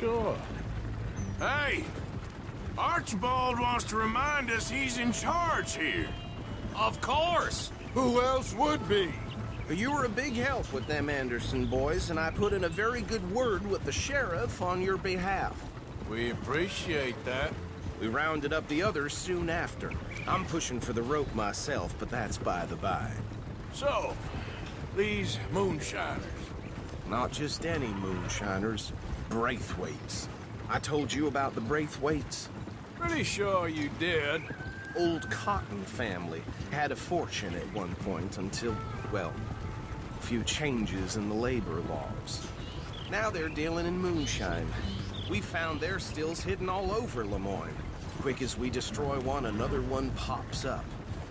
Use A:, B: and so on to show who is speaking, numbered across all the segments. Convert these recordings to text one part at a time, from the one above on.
A: Sure. Hey! Archibald wants to remind us he's in charge here.
B: Of course!
C: Who else would be?
D: You were a big help with them Anderson boys, and I put in a very good word with the sheriff on your behalf.
A: We appreciate that.
D: We rounded up the others soon after. I'm pushing for the rope myself, but that's by the by.
A: So, these moonshiners.
D: Not just any moonshiners, Braithwaites. I told you about the Braithwaites?
A: Pretty sure you did.
D: Old Cotton family had a fortune at one point until, well, a few changes in the labor laws. Now they're dealing in moonshine. We found their stills hidden all over Lemoyne. Quick as we destroy one, another one pops up.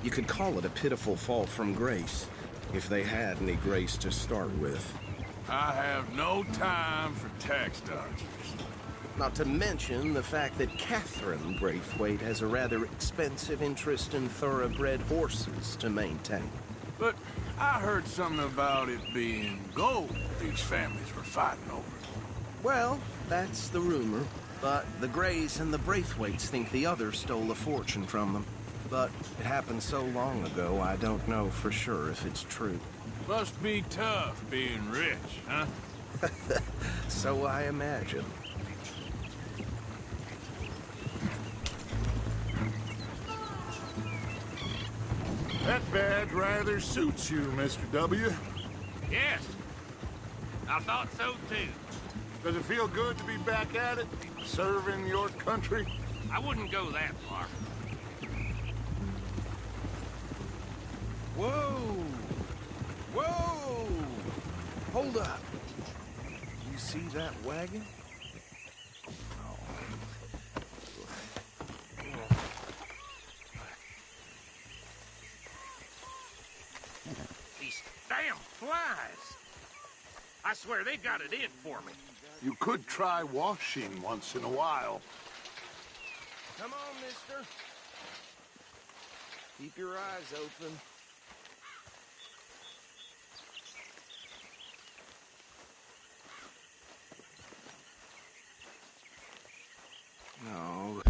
D: You could call it a pitiful fall from grace, if they had any grace to start with.
A: I have no time for tax dodgers.
D: Not to mention the fact that Catherine Braithwaite has a rather expensive interest in thoroughbred horses to maintain.
A: But I heard something about it being gold these families were fighting over.
D: Well, that's the rumor. But the Greys and the Braithwaites think the other stole a fortune from them. But it happened so long ago, I don't know for sure if it's true.
A: Must be tough being rich, huh?
D: So I imagine.
C: That badge rather suits you, Mr. W.
B: Yes. I thought so too.
C: Does it feel good to be back at it? Serving your country?
B: I wouldn't go that far.
D: Whoa! Whoa! Hold up. You see that wagon?
B: These damn flies. I swear they got it in for me.
C: You could try washing once in a while.
D: Come on, mister. Keep your eyes open. No.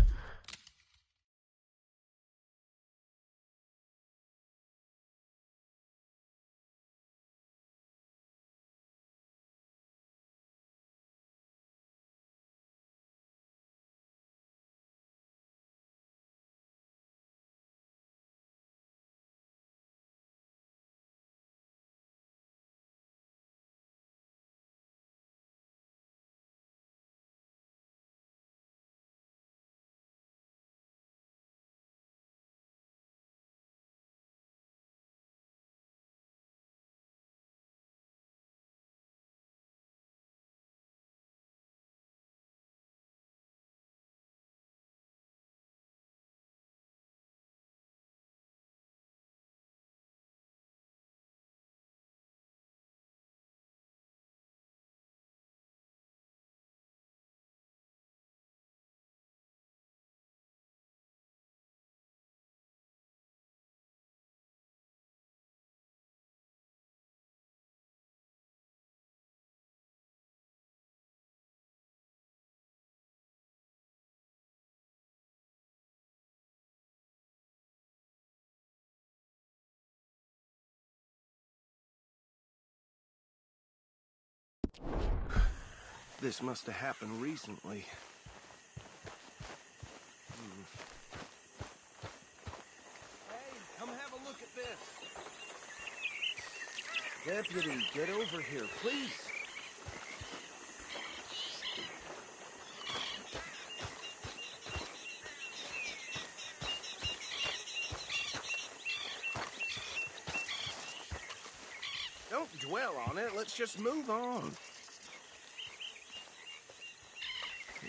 D: This must have happened recently. Hey, come have a look at this. Deputy, get over here, please. Don't dwell on it. Let's just move on.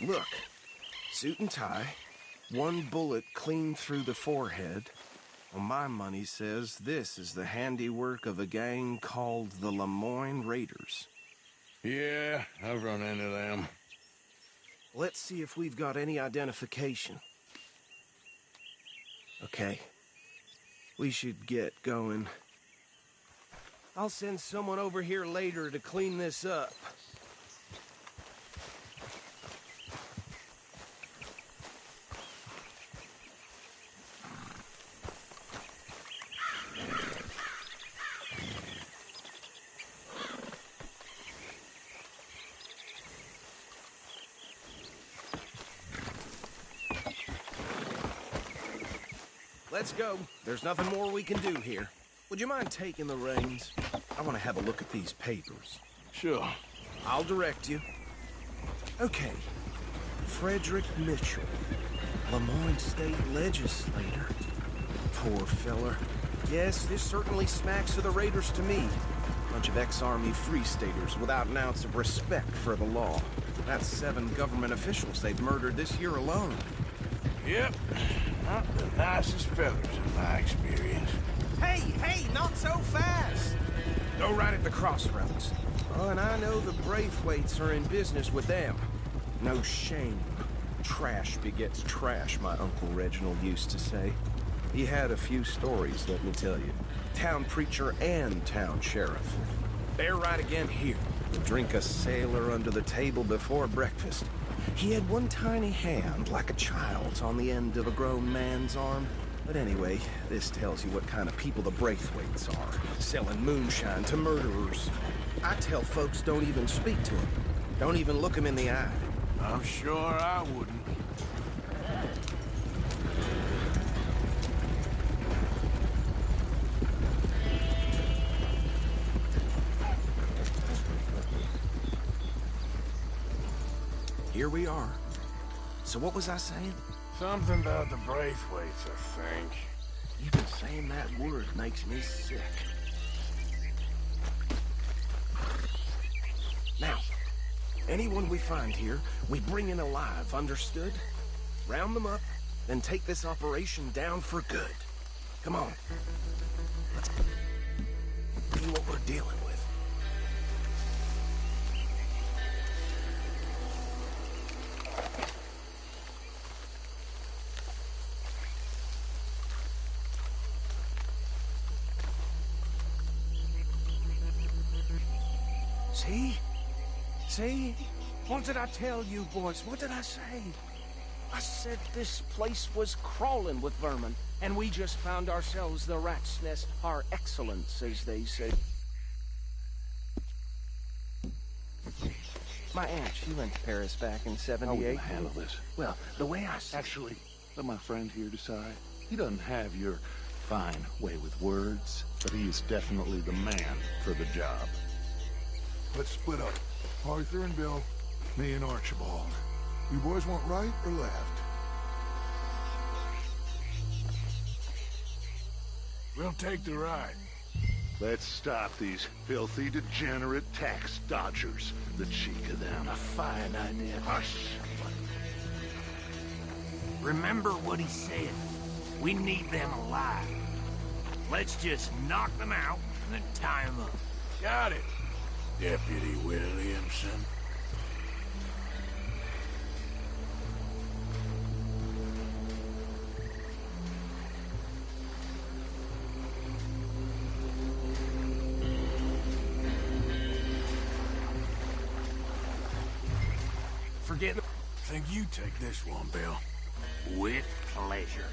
D: Look, suit and tie, one bullet clean through the forehead. Well, my money says this is the handiwork of a gang called the Lemoyne Raiders.
A: Yeah, I've run into them.
D: Let's see if we've got any identification. Okay, we should get going. I'll send someone over here later to clean this up. let's go. There's nothing more we can do here. Would you mind taking the reins? I want to have a look at these papers.
A: Sure.
D: I'll direct you. Okay. Frederick Mitchell, Lemoyne State Legislator. Poor feller. Yes, this certainly smacks of the Raiders to me. Bunch of ex-Army Free Staters without an ounce of respect for the law. That's 7 government officials they've murdered this year alone.
A: Yep. Not the nicest fellas in my experience.
D: Hey, not so fast! Go right at the crossroads. Oh, and I know the Braithwaites are in business with them. No shame. Trash begets trash, my Uncle Reginald used to say. He had a few stories, let me tell you. Town preacher and town sheriff. They're right again here. Drink a sailor under the table before breakfast. He had one tiny hand, like a child's, on the end of a grown man's arm. But anyway, this tells you what kind of people the Braithwaites are. Selling moonshine to murderers. I tell folks don't even speak to them. Don't even look them in the eye.
A: I'm sure I wouldn't.
D: Here we are. So what was I saying?
A: Something about the Braithwaites, I think.
D: Even saying that word makes me sick. Now, anyone we find here, we bring in alive, understood? Round them up, then take this operation down for good. Come on. Let's see what we're dealing with. See? What did I tell you, boys? What did I say? I said this place was crawling with vermin, and we just found ourselves the rat's nest par excellence, as they say. My aunt, she went to Paris back in '78.
E: How will you handle this?
D: Well, the way I see
E: Actually, let my friend here decide. He doesn't have your fine way with words, but he is definitely the man for the job.
C: Let's split up. Arthur and Bill, me and Archibald. You boys want right or left?
A: We'll take the right.
E: Let's stop these filthy, degenerate tax dodgers. The cheek of them.
B: A fine idea.
E: Hush!
B: Remember what he said. We need them alive. Let's just knock them out and then tie them up.
A: Got it, Deputy Williamson.
B: Forget it.
A: Think you take this one, Bill.
B: With pleasure.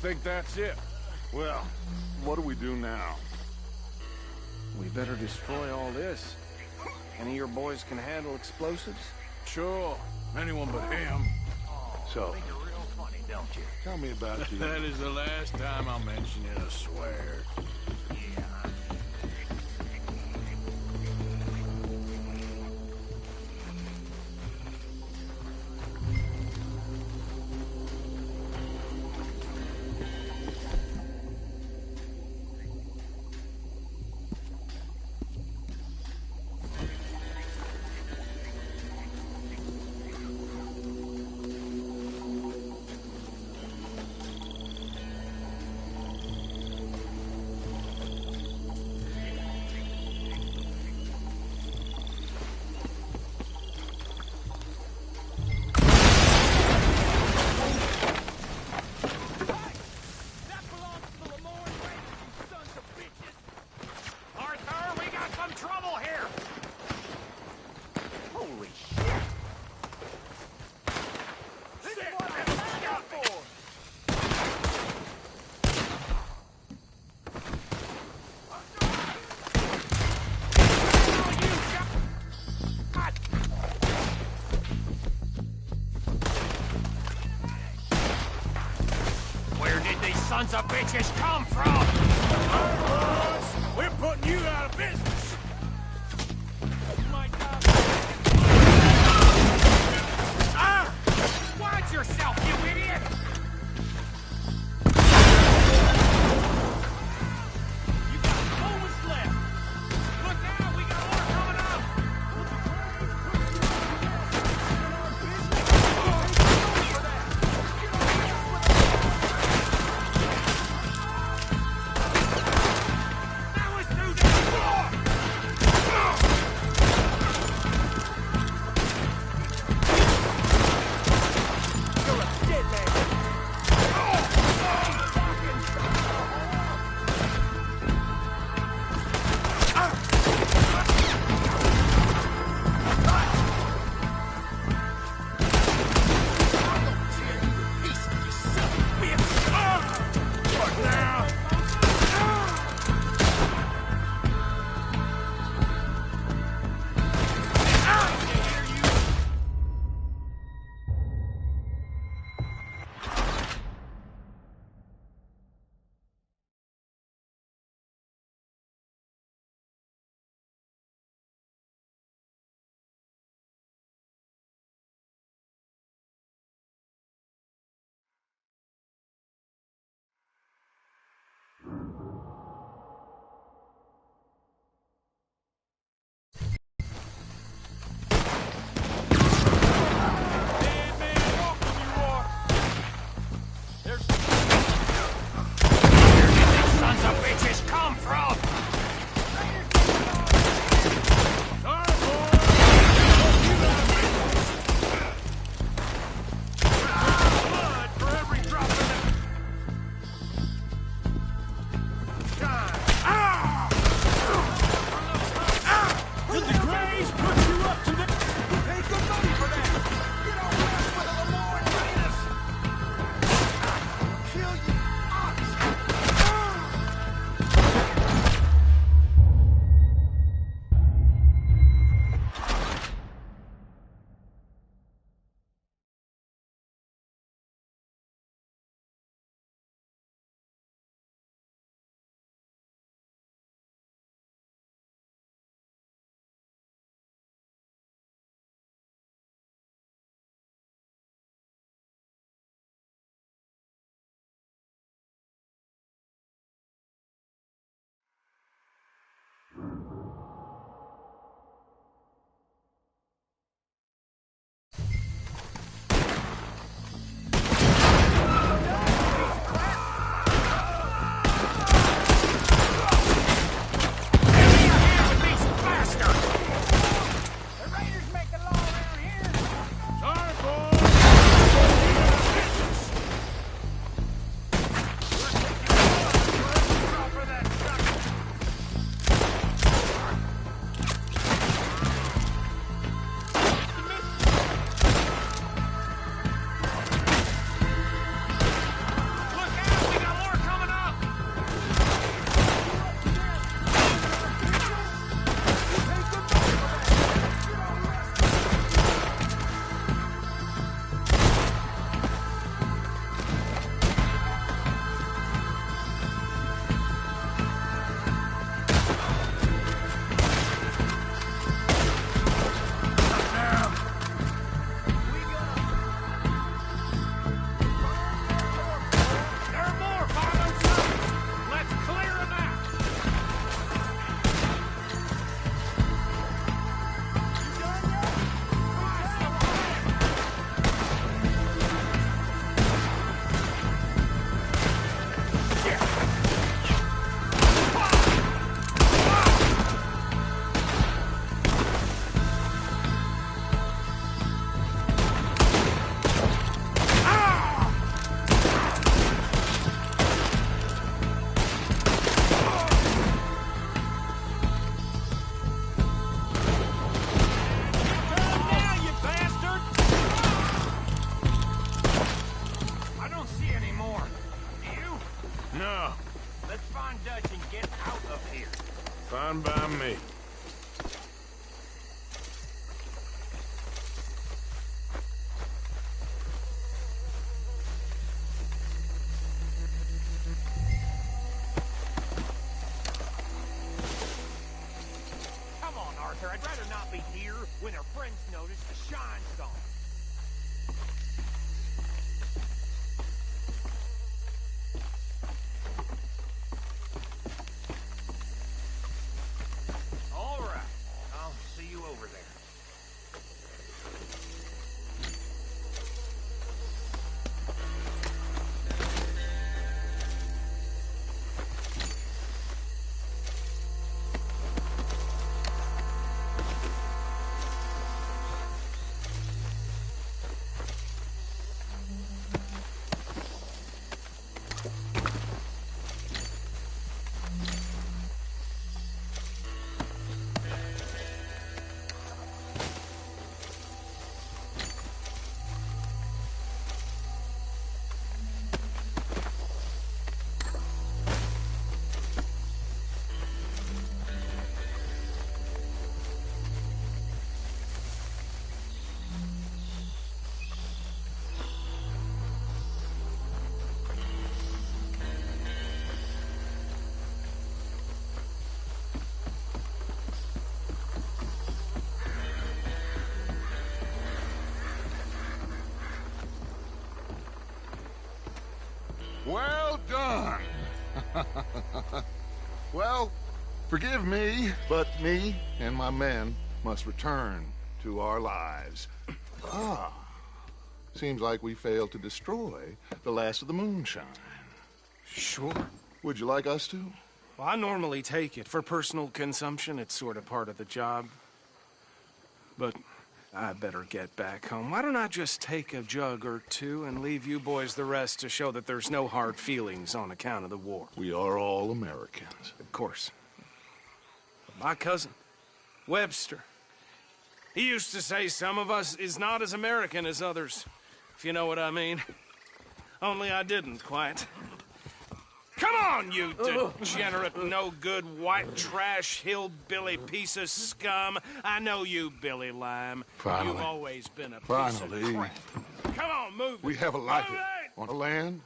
A: think that's it.
E: Well, what do we do now?
F: We better destroy all this. Any of your boys can handle explosives?
A: Sure, anyone but him.
E: So,
B: Think you're real funny, don't you?
E: tell me about you.
A: That is the last time I'll mention it, I swear.
B: Yeah. Sons of bitches come from?
A: We're putting you out of business.
B: Ah! Watch yourself, you idiot! You got moments left. Look out, we got more coming up. That was too damn far. You're a dead man.
A: No,
B: Let's find Dutch and get out of here.
A: fine by me.
B: Come on, Arthur. I'd rather not be here when our friends notice the shine's gone. All right. I'll see you over there.
C: Well done. Well, forgive me, but me and my men must return to our lives. Ah, seems like we failed to destroy the last of the moonshine.
D: Sure.
C: Would you like us to?
D: Well, I normally take it. For personal consumption, it's sort of part of the job. But I better get back home. Why don't I just take a jug or two and leave you boys the rest to show that there's no hard feelings on account of the war?
C: We are all Americans.
D: Of course. But my cousin, Webster, he used to say some of us is not as American as others, if you know what I mean. Only I didn't quite. Come on, you degenerate, no-good, white trash, hillbilly piece of scum. I know you, Billy Lime.
C: Finally.
D: You've always been a piece
C: Finally.
D: of crap. Come on, move
C: We
D: it.
C: have a life
D: Move it!
C: on a land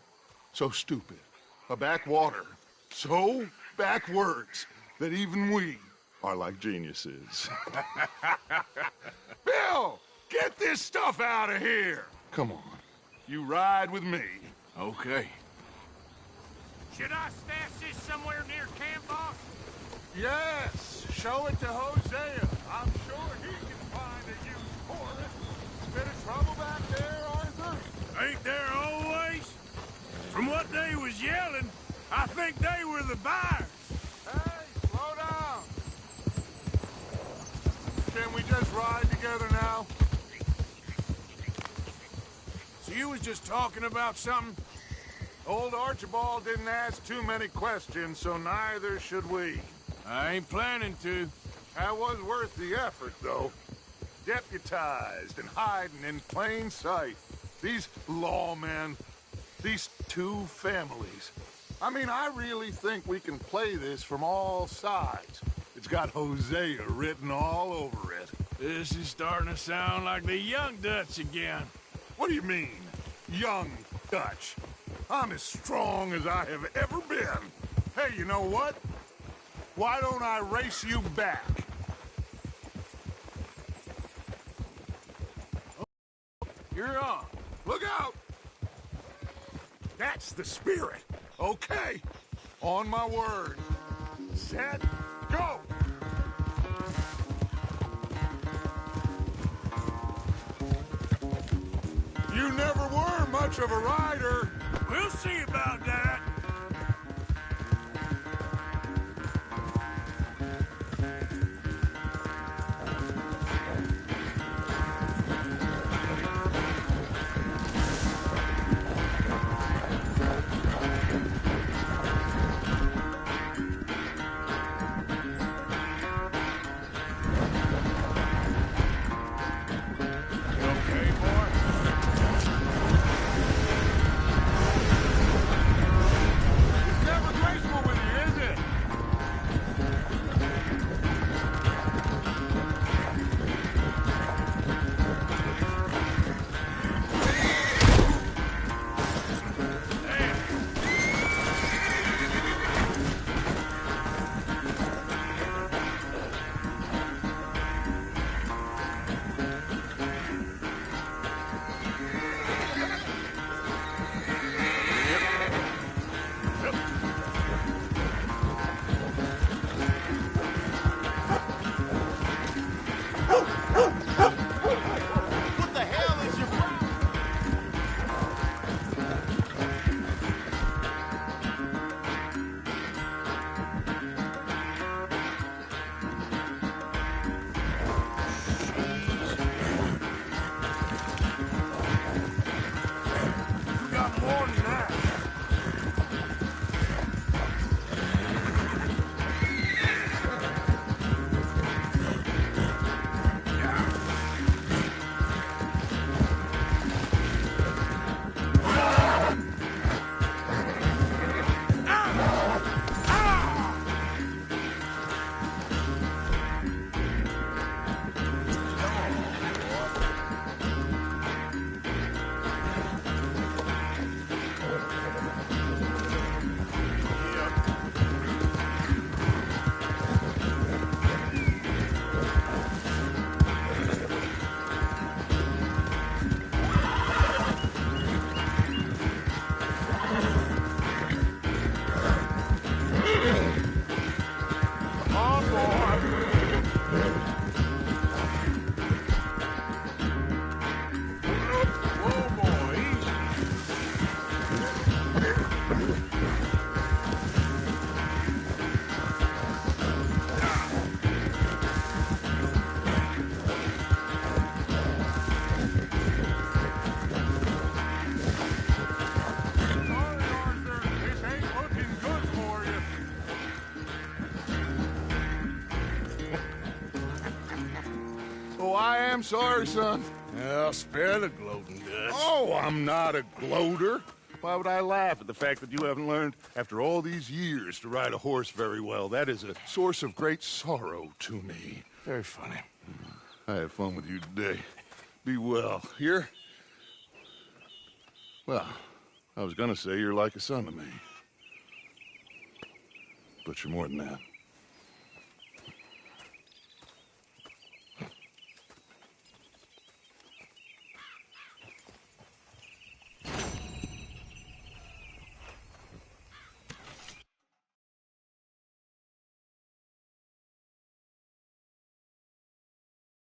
C: so stupid, a backwater so backwards that even we are like geniuses. Bill, get this stuff out of here. Come on, you ride with me.
A: Okay.
B: Should I stash this somewhere near camp, boss?
C: Yes, show it to Hosea. I'm sure he can find a use for it. Bit of trouble back there, Arthur?
A: Ain't there always? From what they was yelling, I think they were the buyers.
C: Hey, slow down. Can we just ride together now?
A: So you was just talking about something?
C: Old Archibald didn't ask too many questions, so neither should we.
A: I ain't planning to.
C: That was worth the effort, though. Deputized and hiding in plain sight. These lawmen, these two families. I mean, I really think we can play this from all sides. It's got Hosea written all over it.
A: This is starting to sound like the young Dutch again.
C: What do you mean, young Dutch? I'm as strong as I have ever been. Hey, you know what? Why don't I race you back?
A: You're on.
C: Look out! That's the spirit. Okay. On my word. Set, go! You never were much of a rider.
A: We'll see about that. You okay, boy?
C: damn sorry, son.
A: I'll spare the gloating guts.
C: Oh, I'm not a gloater. Why would I laugh at the fact that you haven't learned, after all these years, to ride a horse very well? That is a source of great sorrow to me.
A: Very funny.
C: I had fun with you today. Be well. Here? Well, I was gonna say you're like a son to me. But you're more than that.